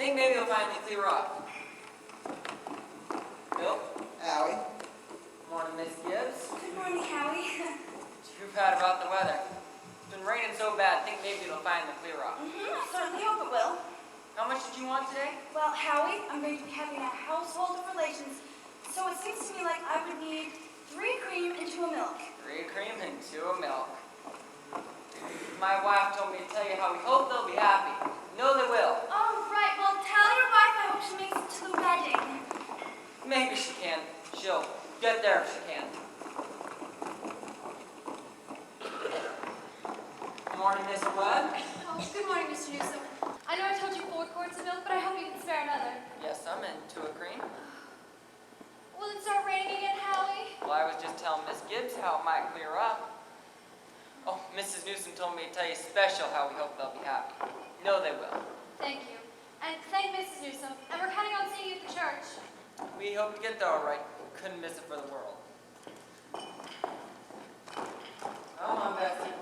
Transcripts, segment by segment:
think maybe you'll finally clear up. Bill? Howie? Morning, Miss Gibbs. Good morning, Howie. Too bad about the weather. It's been raining so bad, I think maybe it'll finally clear up. I certainly hope it will. How much did you want today? Well, Howie, I'm going to be having a household of relations, so it seems to me like I would need 3 cream and 2 milk. 3 cream and 2 milk. My wife told me to tell you how we hope they'll be happy. No, they will. Oh, right. Well, tell your wife I hope she makes it to the wedding. Maybe she can. She'll get there if she can. Morning, Miss Webb. Oh, good morning, Mr. Newsom. I know I told you 4 quarts of milk, but I hope you can spare another. Yes, I'm into a cream. Will it start raining again, Howie? Well, I was just telling Miss Gibbs how it might clear up. Oh, Mrs. Newsom told me to tell you special how we hope they'll be happy. No, they will. Thank you. And thank Mrs. Newsom. And we're counting on seeing you at the church. We hope to get there all right. Couldn't miss it for the world. Come on, Bessie.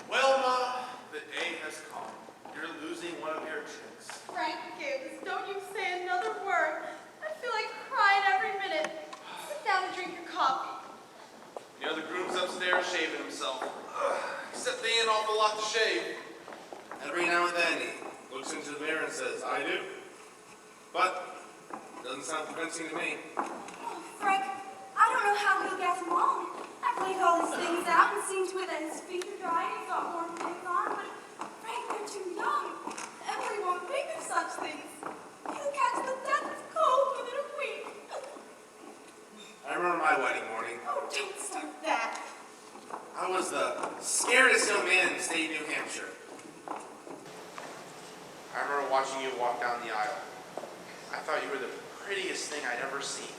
Well, Ma, the day has come. You're losing one of your chicks. Frank Gibbs, don't you say another word. I feel like crying every minute. Sit down and drink your coffee. You know, the groom's upstairs shaving himself. Except they ain't an awful lot to shave. Every now and then he looks into the mirror and says, I do. But it doesn't sound convincing to me. Oh, Frank, I don't know how he'll get along. I've laid all his things out and seen to it that his feet are dry and he's got warm things on, but Frank, they're too young. Emily won't think of such things. He'll catch the death of cold within a week. I remember my wedding morning. Oh, don't start that. I was the scaredest young man in the state of New Hampshire. I remember watching you walk down the aisle. I thought you were the prettiest thing I'd ever seen.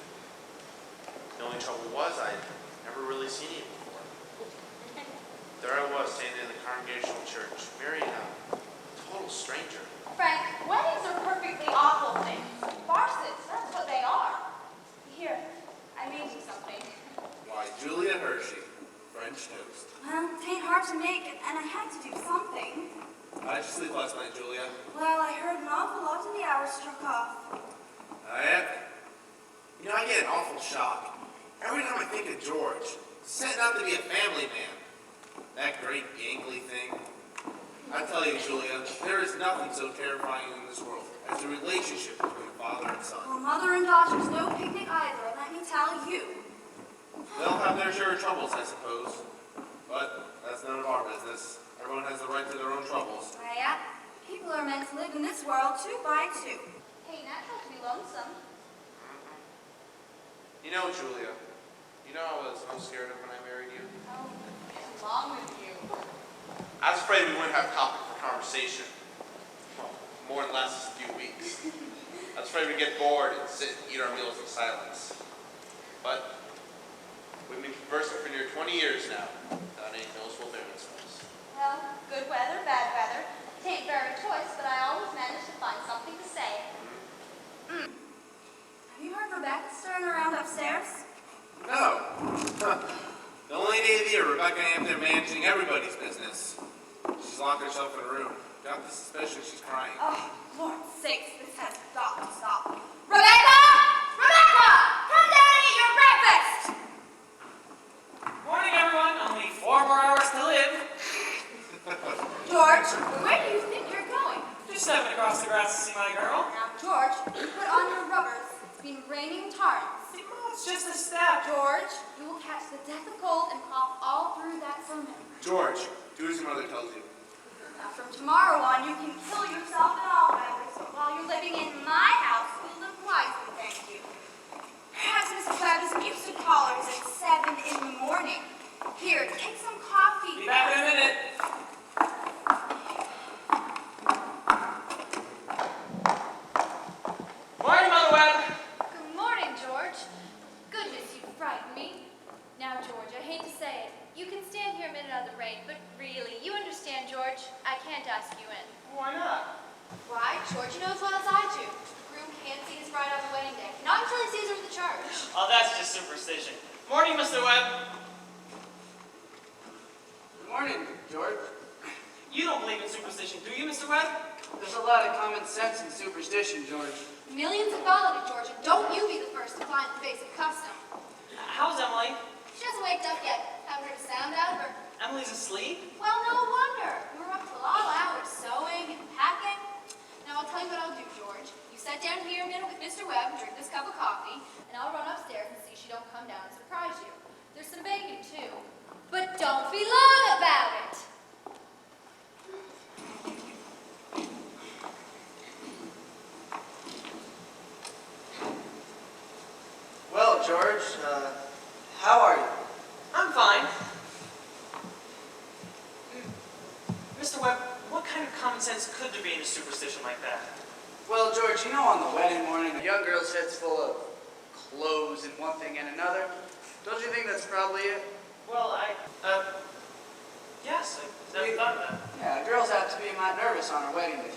The only trouble was I'd never really seen you before. There I was, standing in the Congregational Church, marrying a total stranger. Frank, weddings are perfectly awful things. Farces, that's what they are. Here, I made you something. Why, Julia Hershey, French toast. Well, it ain't hard to make, and I had to do something. How'd you sleep last night, Julia? Well, I heard an awful lot and the hour struck off. Yeah? You know, I get an awful shock every time I think of George, setting out to be a family man. That great gangly thing. I tell you, Julia, there is nothing so terrifying in this world as the relationship between father and son. Well, mother and daughter's no picnic either, let me tell you. They'll have their share of troubles, I suppose. But that's none of our business. Everyone has the right to their own troubles. Yeah, people are meant to live in this world 2 by 2. Hey, natural to be lonesome. You know, Julia, you know I was most scared of when I married you? Oh, what's wrong with you? I was afraid we wouldn't have topic for conversation. Well, more than last a few weeks. I was afraid we'd get bored and sit and eat our meals in silence. But we've been conversing for near 20 years now without any noticeable differences. Well, good weather, bad weather. It ain't very choice, but I always manage to find something to say. Have you heard Rebecca stirring around upstairs? No. The only day of the year Rebecca ain't up there managing everybody's business. She's locked herself in a room. Got the suspicion she's crying. Oh, Lord's sakes, this has got to stop. Rebecca! Rebecca! Come down and eat your breakfast! Morning, everyone. Only 4 more hours to live. George, where do you think you're going? Just stepping across the grass to see my girl. Now, George, you put on your rubbers. It's been raining torrents. See, Mom, it's just a step. George, you will catch the death of cold and cough all through that sermon. George, do as your mother tells you. Now, from tomorrow on, you can kill yourself in all weathers, but while you're living in my house, you'll live wisely, thank you. Perhaps Mrs. Webb isn't used to callers at 7 in the morning. Here, take some coffee. Be back in a minute. Morning, Mother Webb. Good morning, George. Goodness, you frightened me. Now, George, I hate to say it. You can stand here a minute out of the rain, but really, you understand, George, I can't ask you in. Why not? Why? George knows what else I do. The groom can't see his bride on the wedding day. Not until he sees her at the church. Oh, that's just superstition. Morning, Mr. Webb. Good morning, George. You don't believe in superstition, do you, Mr. Webb? There's a lot of common sense and superstition, George. Millions have followed it, George, and don't you be the first to fly in the face of custom. How's Emily? She hasn't waked up yet. Haven't heard a sound out of her. Emily's asleep? Well, no wonder. We were up till all hours sewing and packing. Now, I'll tell you what I'll do, George. You sit down here a minute with Mr. Webb and drink this cup of coffee, and I'll run upstairs and see she don't come down and surprise you. There's some bacon, too. But don't be long about it. Well, George, how are you? I'm fine. Mr. Webb, what kind of common sense could there be in a superstition like that? Well, George, you know on the wedding morning, a young girl's head's full of clothes and one thing and another. Don't you think that's probably it? Well, yes, I never thought of that. Yeah, girls have to be mighty nervous on her wedding day.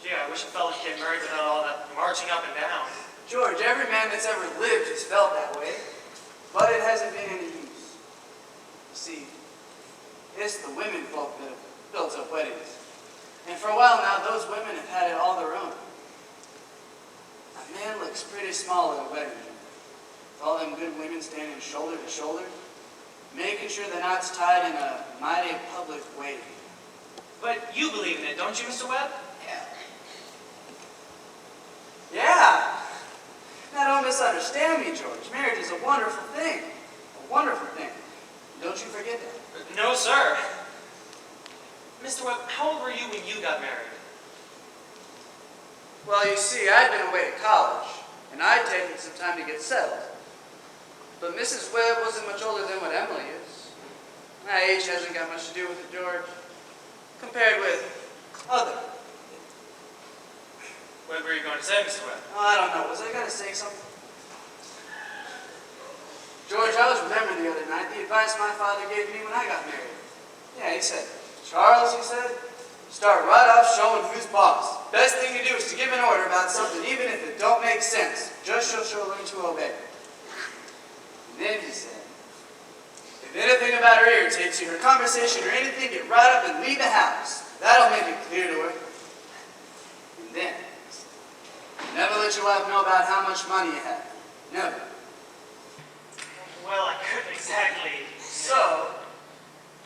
Gee, I wish a fella could get married without all that marching up and down. George, every man that's ever lived has felt that way, but it hasn't been any use. You see, it's the women folk that have built up weddings. And for a while now, those women have had it all their own. A man looks pretty small at a wedding. With all them good women standing shoulder to shoulder, making sure the knot's tied in a mighty public way. But you believe in it, don't you, Mr. Webb? Yeah. Now don't misunderstand me, George. Marriage is a wonderful thing. A wonderful thing. Don't you forget that. No, sir. Mr. Webb, how old were you when you got married? Well, you see, I'd been away to college, and I'd taken some time to get settled. But Mrs. Webb wasn't much older than what Emily is. My age hasn't got much to do with it, George, compared with other. What were you going to say, Mr. Webb? Oh, I don't know. Was I going to say something? George, I was remembering the other night the advice my father gave me when I got married. Yeah, he said, Charles, he said, start right off showing who's boss. Best thing to do is to give an order about something, even if it don't make sense. Just so she'll learn to obey. And then he said, if anything about her irritates you, her conversation or anything, get right up and leave the house. That'll make it clear to her. And then, never let your wife know about how much money you have. Never. Well, I couldn't exactly. So,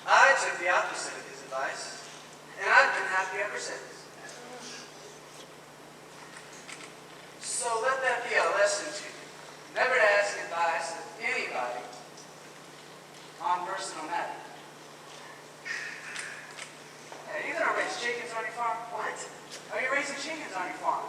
I took the opposite of his advice, and I've been happy ever since. So let that be a lesson to you. Never to ask advice of anybody on personal matters. Hey, are you gonna raise chickens on your farm? What? Are you raising chickens on your farm?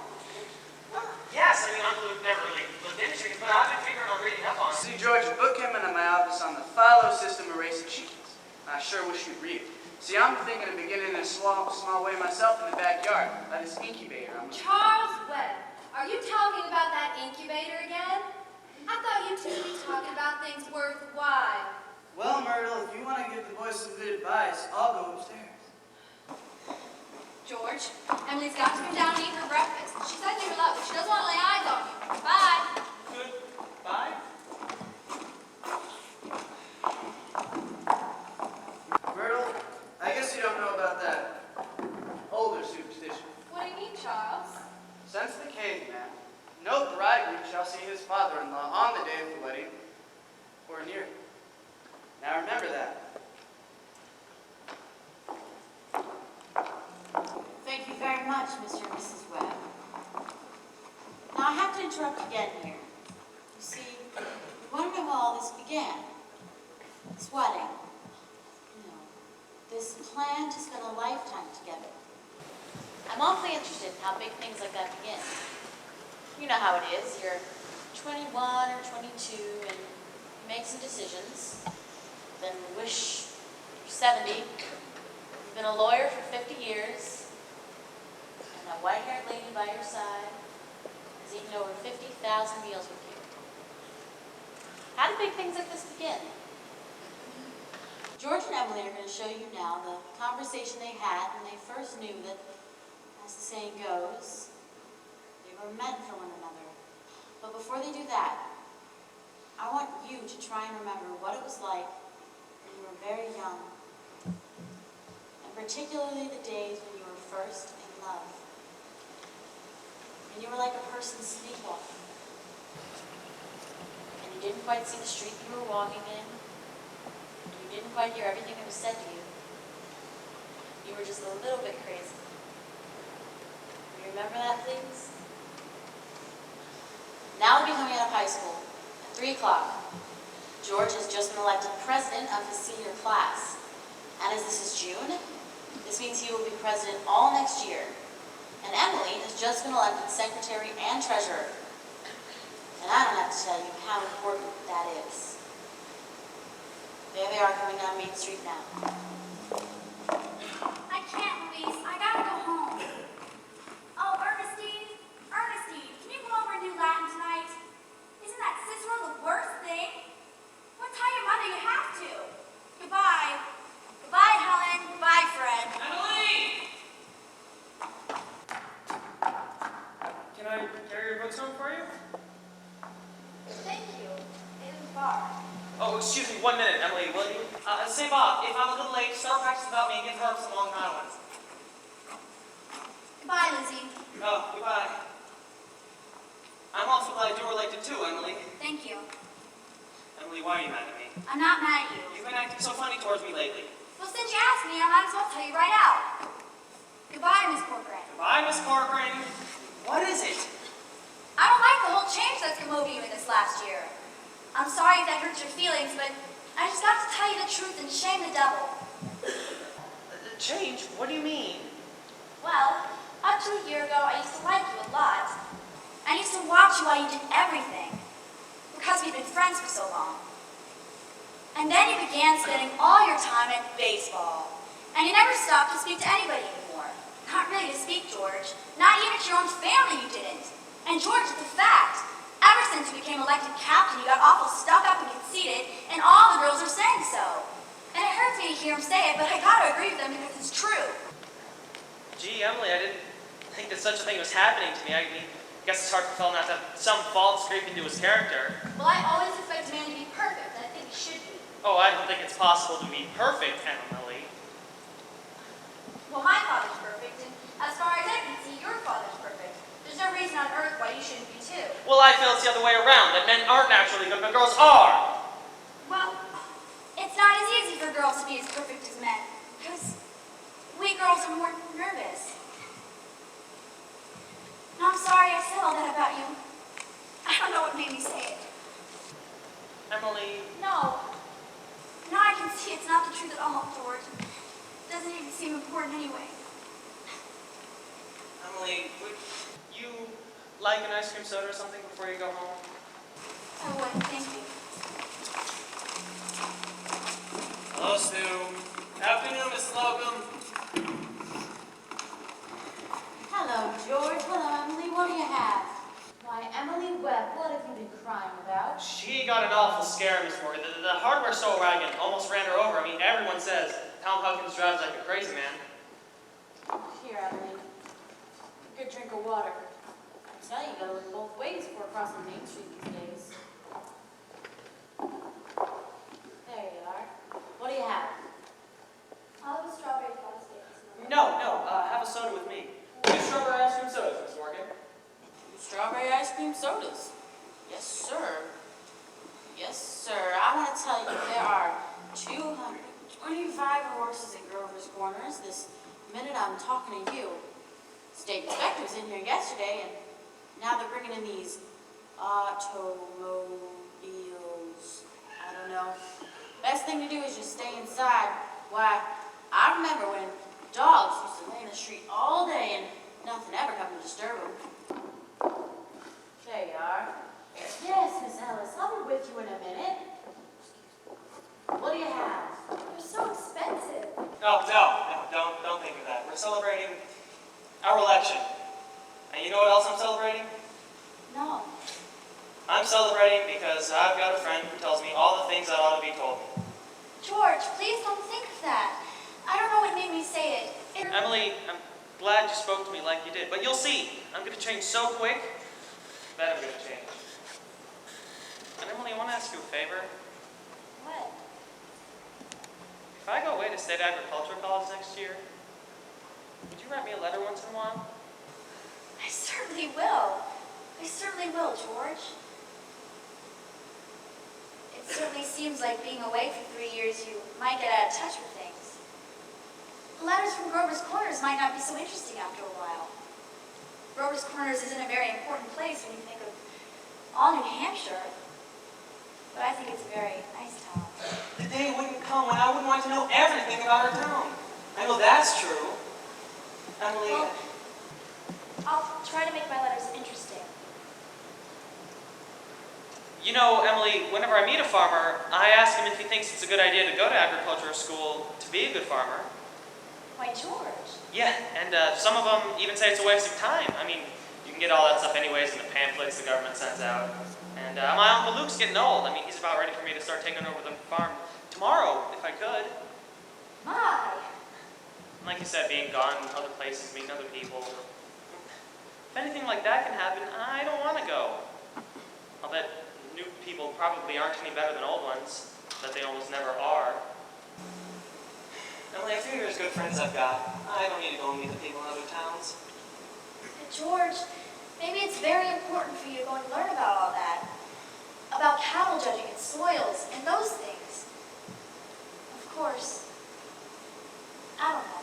Yes, I mean, Uncle Luke never really looked into chickens, but I've been figuring on reading up on them. See, George, a book came into my office on the philo system of raising chickens. I sure wish you'd read it. See, I'm thinking of beginning in a small way myself in the backyard, by this incubator. Charles Webb, are you talking about that incubator again? I thought you two would be talking about things worthwhile. Well, Myrtle, if you want to give the boys some good advice, I'll go upstairs. George, Emily's got to come down and eat her breakfast. She said you were love, but she doesn't want to lay eyes on you. Bye. Goodbye. Myrtle, I guess you don't know about that older superstition. What do you mean, Charles? Since the caveman, no bridegroom shall see his father-in-law on the day of the wedding or near it. Now remember that. Thank you very much, Mr. and Mrs. Webb. Now, I have to interrupt again here. You see, you want to know how all this began. This wedding. You know, this plan to spend a lifetime together. I'm awfully interested in how big things like that begin. You know how it is. You're 21 or 22 and you make some decisions. Then wish you're 70. You've been a lawyer for 50 years. And that white-haired lady by your side has eaten over 50,000 meals with you. How do big things like this begin? George and Emily are going to show you now the conversation they had when they first knew that, as the saying goes, they were meant for one another. But before they do that, I want you to try and remember what it was like when you were very young, and particularly the days when you were first in love. and you were like a person sleepwalking. And you didn't quite see the street you were walking in. You didn't quite hear everything that was said to you. You were just a little bit crazy. You remember that, please? Now we'll be coming out of high school at 3 o'clock. George has just been elected president of his senior class. And as this is June, this means he will be president all next year. And Emily has just been elected secretary and treasurer. And I don't have to tell you how important that is. There they are coming down Main Street now. I can't, Louise. I gotta go home. Oh, Ernestine, can you go over and do Latin tonight? Isn't that Cicero the worst thing? Well, tell your mother you have to. Goodbye. Goodbye, Helen. Goodbye, Fred. Emily! Can I carry your books home for you? Thank you. It is far. Oh, excuse me, 1 minute, Emily, will you? Say, Bob, if I'm a little late, start practicing without me and give her some long ones. Goodbye, Lizzie. Oh, goodbye. I'm also glad you're elected too, Emily. Thank you. Emily, why are you mad at me? I'm not mad at you. You've been acting so funny towards me lately. Well, since you asked me, I might as well tell you right out. Goodbye, Miss Corcoran. Goodbye, Miss Corcoran. What is it? I don't like the whole change that's come over you in this last year. I'm sorry if that hurts your feelings, but I just got to tell you the truth and shame the devil. Change? What do you mean? Well, up to a year ago, I used to like you a lot. I used to watch you while you did everything, because we'd been friends for so long. And then you began spending all your time at baseball, and you never stopped to speak to anybody anymore. Not really to speak, George. Not even to your own family you didn't. And George, it's a fact. Ever since you became elected captain, you got awful stuck up and conceited, and all the girls are saying so. And it hurts me to hear them say it, but I gotta agree with them because it's true. Gee, Emily, I didn't think that such a thing was happening to me. I mean, I guess it's hard for a fellow not to have some faults creep into his character. Well, I always expect a man to be perfect, and I think he should be. Oh, I don't think it's possible to be perfect, Emily. Well, my father's perfect, and as far as I can see, your father's perfect. There's no reason on earth why you shouldn't be too. Well, I feel it's the other way around, that men aren't naturally good, but girls are. Well, it's not as easy for girls to be as perfect as men, because we girls are more nervous. And I'm sorry I said all that about you. I don't know what made me say it. Emily, No. Now I can see it's not the truth at all, George. It doesn't even seem important anyway. Emily, would you like an ice cream soda or something before you go home? I would, thank you. Hello, Stu. Afternoon, Miss Slocum. Hello, George. Hello, Emily. What do you have? Why, Emily Webb, what have you been crying about? She got an awful scare, Miss Morgan. The hardware store wagon almost ran her over. I mean, everyone says Tom Huckins drives like a crazy man. Here, Emily. A good drink of water. I tell you, you gotta look both ways before crossing Main Street these days. There you are. What do you have? I'll have a strawberry frosting. No, have a soda with me. 2 strawberry ice cream sodas, Miss Morgan. Strawberry ice cream sodas. Yes, sir. Yes, sir. I want to tell you, there are 225 horses at Grover's Corners this minute I'm talking to you. State inspector was in here yesterday, and now they're bringing in these automobiles. I don't know. Best thing to do is just stay inside. Why, I remember when dogs used to lay in the street all day and nothing ever come to disturb them. There you are. Yes, Miss Ellis, I'll be with you in a minute. What do you have? They're so expensive. No, don't think of that. We're celebrating our election. And you know what else I'm celebrating? No. I'm celebrating because I've got a friend who tells me all the things that ought to be told me. George, please don't think of that. I don't know what made me say it. Emily, I'm glad you spoke to me like you did, but you'll see. I'm going to change so quick that I'm going to change. And Emily, I want to ask you a favor. What? If I go away to State Agricultural College next year, would you write me a letter once in a while? I certainly will. George. It certainly seems like being away for 3 years, you might get out of touch with things. The letters from Grover's Corners might not be so interesting after a while. Grover's Corners isn't a very important place when you think of all New Hampshire, but I think it's a very nice town. The day wouldn't come when I wouldn't want to know everything about our town. I know that's true. Emily, Well, I'll try to make my letters interesting. you know, Emily, whenever I meet a farmer, I ask him if he thinks it's a good idea to go to agricultural school to be a good farmer. Why, George? Yeah, and some of them even say it's a waste of time. I mean, you can get all that stuff anyways in the pamphlets the government sends out. And my Uncle Luke's getting old. I mean, he's about ready for me to start taking over the farm tomorrow, if I could. My. Like you said, being gone other places, meeting other people. If anything like that can happen, I don't want to go. I'll bet new people probably aren't any better than old ones, that they almost never are. Emily, I figure as good friends I've got, I don't need to go and meet the people in other towns. But George, maybe it's very important for you to go and learn about all that. About cattle judging and soils and those things. Of course, I don't know.